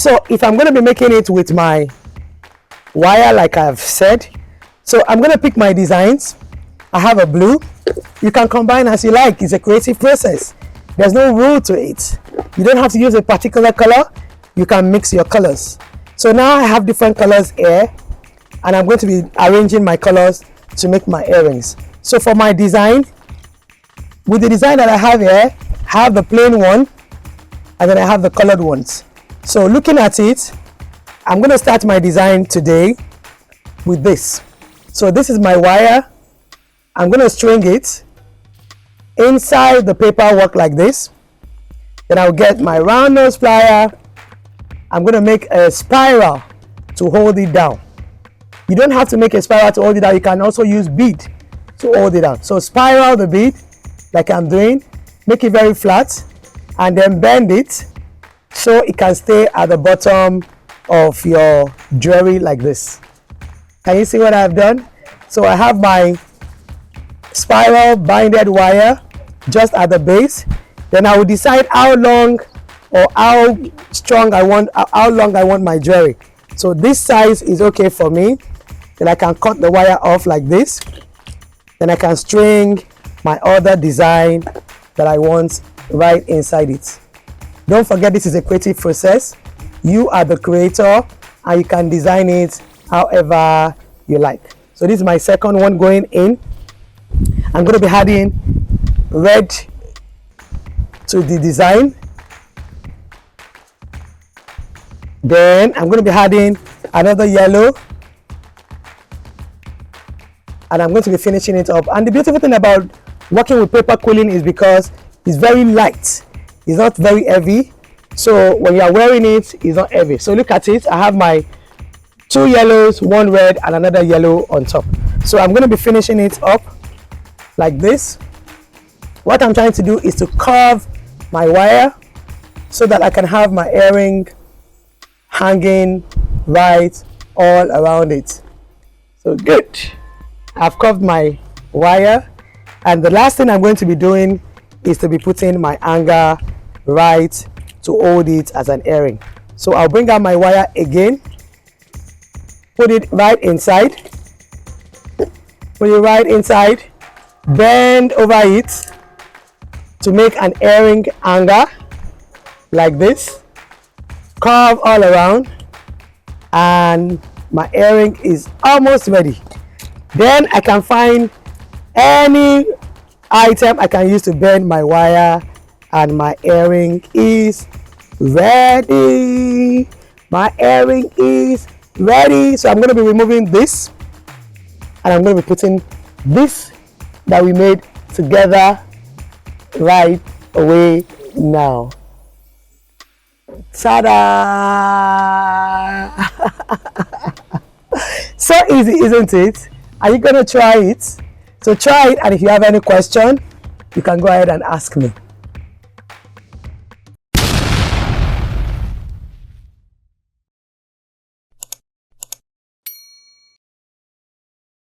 So if I'm going to be making it with my wire, like I've said, so I'm going to pick my designs. I have a blue. You can combine as you like. It's a creative process. There's no rule to it. You don't have to use a particular color. You can mix your colors. So now I have different colors here, and I'm going to be arranging my colors to make my earrings. So for my design, with the design that I have here, I have the plain one, and then I have the colored ones. So looking at it, I'm going to start my design today with this. So this is my wire. I'm going to string it inside the paperwork like this. Then I'll get my round nose plier. I'm going to make a spiral to hold it down. You don't have to make a spiral to hold it down. You can also use bead to hold it down. So spiral the bead like I'm doing, make it very flat, and then bend it so it can stay at the bottom of your jewelry like this. Can you see what I've done? So I have my spiral binded wire just at the base. Then I will decide how long or how strong I want, how long I want my jewelry. So this size is okay for me. Then I can cut the wire off like this. Then I can string my other design that I want right inside it. Don't forget, this is a creative process. You are the creator and you can design it however you like. So this is my second one going in. I'm going to be adding red to the design. Then I'm going to be adding another yellow, and I'm going to be finishing it up. And the beautiful thing about working with paper quilling is because it's very light. It's not very heavy. So when you are wearing it, it's not heavy. So look at it. I have my 2 yellows, 1 red, and another yellow on top. So I'm going to be finishing it up like this. What I'm trying to do is to curve my wire so that I can have my earring hanging right all around it. So good. I've curved my wire, and the last thing I'm going to be doing is to be putting my hanger right to hold it as an earring. So I'll bring out my wire again, put it right inside, bend over it to make an earring hanger like this, curve all around, and my earring is almost ready. Then I can find any item I can use to bend my wire, and my earring is ready. My earring is ready. So I'm going to be removing this, and I'm going to be putting this that we made together right away now. Ta-da! So easy, isn't it? Are you going to try it? So try it, and if you have any question, you can go ahead and ask me.